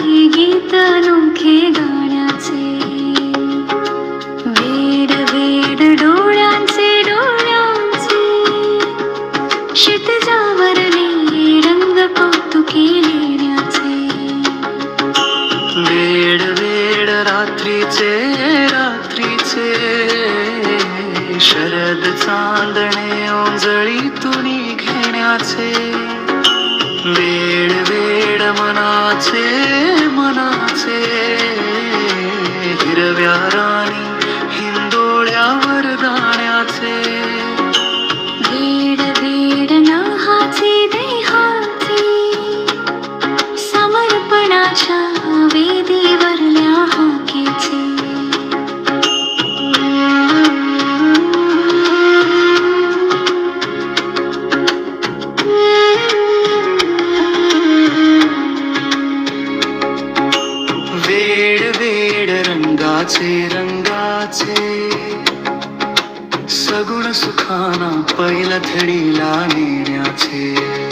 गीत अनोखे गाण्याचे. वेड वेड डोळ्यांचे डोळ्यांचे क्षितिजावरले रंग कौतुकी लेण्याचे. वेड वेड रात्रीचे रात्रीचे शरद चांदणे ओंजळीतून घेण्याचे. वेड वेड मनाचे मनाचे हिरव्या राणी हिंदोळ्यावर दाण्याचे. वेड वेड नाहाचे देहाचे समर्पणाच्या वेदीवरल्या हाकेचे. वेड वेड रंगाचे रंगाचे सगुण सुखाना पैलथडीला नेण्याचे.